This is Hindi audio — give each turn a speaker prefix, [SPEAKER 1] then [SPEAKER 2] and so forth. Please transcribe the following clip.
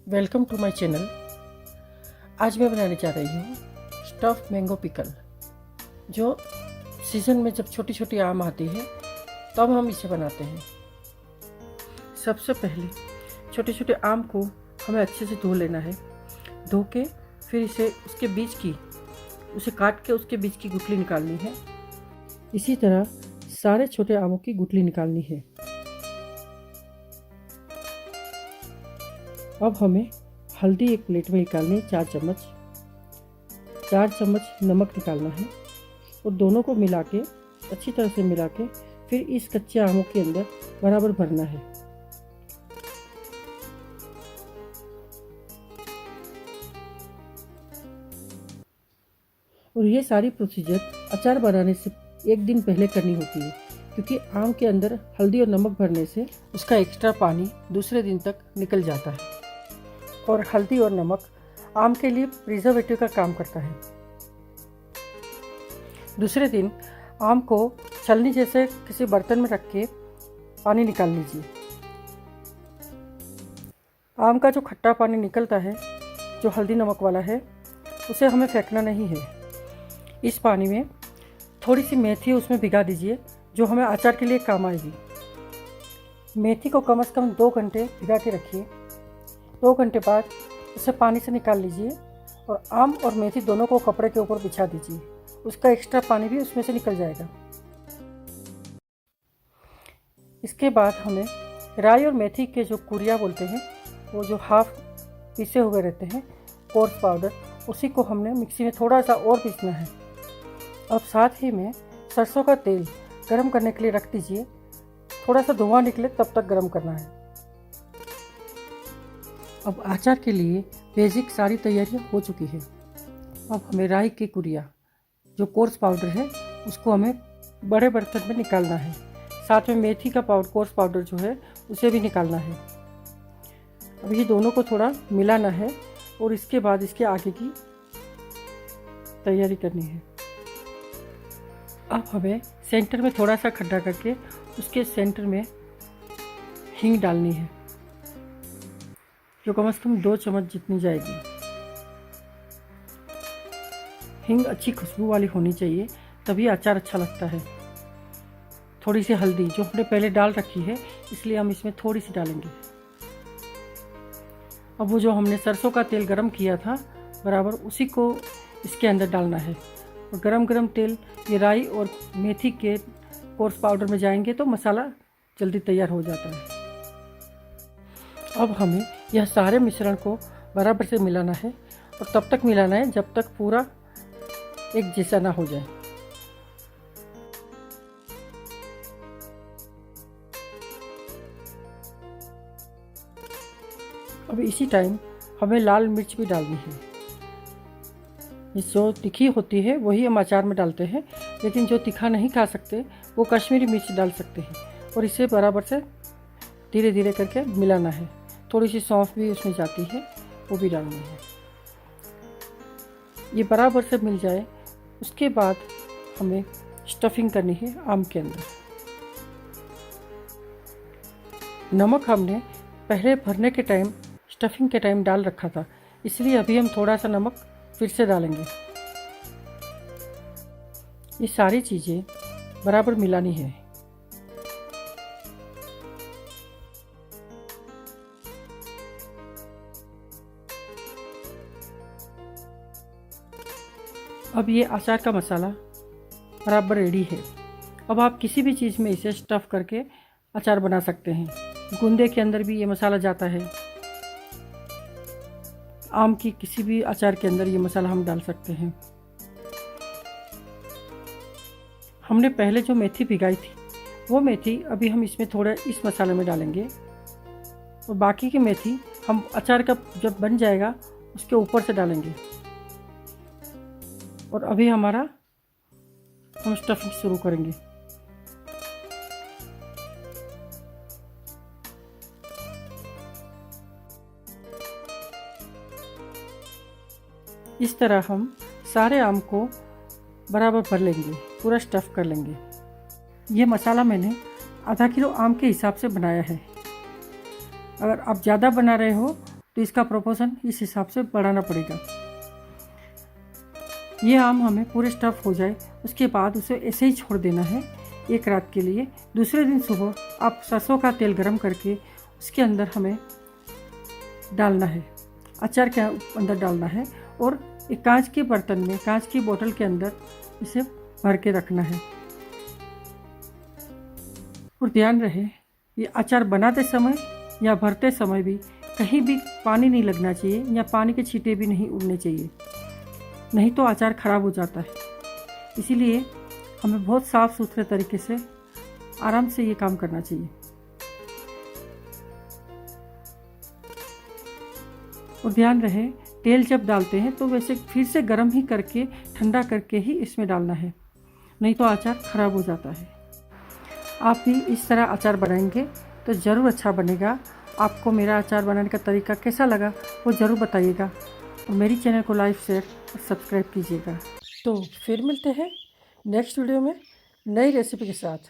[SPEAKER 1] Welcome to my channel. आज मैं बनाने जा रही हूँ स्टफ मैंगो पिकल। जो सीज़न में जब छोटी छोटी आम आती है तब हम इसे बनाते हैं। सबसे पहले छोटे छोटे आम को हमें अच्छे से धो लेना है। धो के फिर उसे काट के उसके बीच की गुठली निकालनी है। इसी तरह सारे छोटे आमों की गुठली निकालनी है। अब हमें हल्दी एक प्लेट में निकालनी है, 4 चम्मच नमक निकालना है और दोनों को मिला के अच्छी तरह से मिला के फिर इस कच्चे आमों के अंदर बराबर भरना है। और ये सारी प्रोसीजर अचार बनाने से एक दिन पहले करनी होती है, क्योंकि आम के अंदर हल्दी और नमक भरने से उसका एक्स्ट्रा पानी दूसरे दिन तक निकल जाता है। और हल्दी और नमक आम के लिए प्रिजर्वेटिव का काम करता है। दूसरे दिन आम को छलनी जैसे किसी बर्तन में रख के पानी निकाल लीजिए। आम का जो खट्टा पानी निकलता है, जो हल्दी नमक वाला है, उसे हमें फेंकना नहीं है। इस पानी में थोड़ी सी मेथी उसमें भिगा दीजिए, जो हमें अचार के लिए काम आएगी। मेथी को कम से कम 2 घंटे भिगा के रखिए। 2 घंटे बाद उसे पानी से निकाल लीजिए और आम और मेथी दोनों को कपड़े के ऊपर बिछा दीजिए। उसका एक्स्ट्रा पानी भी उसमें से निकल जाएगा। इसके बाद हमें राई और मेथी के जो कुरिया बोलते हैं, वो जो हाफ पीसे हुए रहते हैं कोर्स पाउडर, उसी को हमने मिक्सी में थोड़ा सा और पीसना है। अब साथ ही में सरसों का तेल गरम करने के लिए रख दीजिए। थोड़ा सा धुआं निकले तब तक गरम करना है। अब अचार के लिए बेसिक सारी तैयारियां हो चुकी है। अब हमें राई की कुरिया जो कोर्स पाउडर है उसको हमें बड़े बर्तन में निकालना है। साथ में मेथी का कोर्स पाउडर जो है उसे भी निकालना है। अब ये दोनों को थोड़ा मिलाना है और इसके बाद इसके आगे की तैयारी करनी है। अब हमें सेंटर में थोड़ा सा खड्डा करके उसके सेंटर में हींग डालनी है, जो कम से कम 2 चम्मच जितनी जाएगी। हींग अच्छी खुशबू वाली होनी चाहिए, तभी अचार अच्छा लगता है। थोड़ी सी हल्दी जो हमने पहले डाल रखी है, इसलिए हम इसमें थोड़ी सी डालेंगे। अब वो जो हमने सरसों का तेल गरम किया था बराबर, उसी को इसके अंदर डालना है। और गरम गरम तेल ये राई और मेथी के कोर्स पाउडर में जाएंगे तो मसाला जल्दी तैयार हो जाता है। अब हमें यह सारे मिश्रण को बराबर से मिलाना है और तब तक मिलाना है जब तक पूरा एक जैसा ना हो जाए। अब इसी टाइम हमें लाल मिर्च भी डालनी है। जो तीखी होती है वही हम अचार में डालते हैं, लेकिन जो तीखा नहीं खा सकते वो कश्मीरी मिर्च डाल सकते हैं। और इसे बराबर से धीरे धीरे करके मिलाना है। थोड़ी सी सौंफ भी उसमें जाती है, वो भी डालनी है। ये बराबर से मिल जाए, उसके बाद हमें स्टफिंग करनी है आम के अंदर। नमक हमने पहले भरने के टाइम स्टफिंग के टाइम डाल रखा था, इसलिए अभी हम थोड़ा सा नमक फिर से डालेंगे। ये सारी चीज़ें बराबर मिलानी है। अब ये अचार का मसाला बराबर रेडी है। अब आप किसी भी चीज़ में इसे स्टफ़ करके अचार बना सकते हैं। गुंदे के अंदर भी ये मसाला जाता है। आम की किसी भी अचार के अंदर ये मसाला हम डाल सकते हैं। हमने पहले जो मेथी भिगाई थी, वो मेथी अभी हम इसमें थोड़ा इस मसाले में डालेंगे और बाकी की मेथी हम अचार का जब बन जाएगा उसके ऊपर से डालेंगे। और अभी हम स्टफिंग शुरू करेंगे। इस तरह हम सारे आम को बराबर भर लेंगे, पूरा स्टफ़ कर लेंगे। ये मसाला मैंने आधा किलो आम के हिसाब से बनाया है। अगर आप ज़्यादा बना रहे हो तो इसका प्रोपोर्शन इस हिसाब से बढ़ाना पड़ेगा। ये आम हमें पूरे स्टफ़ हो जाए उसके बाद उसे ऐसे ही छोड़ देना है एक रात के लिए। दूसरे दिन सुबह आप सरसों का तेल गरम करके उसके अंदर हमें डालना है, अचार के अंदर डालना है और एक कांच के बर्तन में, कांच की बोतल के अंदर इसे भर के रखना है। और ध्यान रहे ये अचार बनाते समय या भरते समय भी कहीं भी पानी नहीं लगना चाहिए या पानी के छींटे भी नहीं उड़ने चाहिए, नहीं तो अचार ख़राब हो जाता है। इसीलिए हमें बहुत साफ़ सुथरे तरीके से आराम से ये काम करना चाहिए। और ध्यान रहे तेल जब डालते हैं तो वैसे फिर से गर्म ही करके, ठंडा करके ही इसमें डालना है, नहीं तो अचार ख़राब हो जाता है। आप भी इस तरह अचार बनाएंगे तो ज़रूर अच्छा बनेगा। आपको मेरा अचार बनाने का तरीका कैसा लगा वो ज़रूर बताइएगा और मेरी चैनल को लाइक, शेयर और सब्सक्राइब कीजिएगा। तो फिर मिलते हैं नेक्स्ट वीडियो में नई रेसिपी के साथ।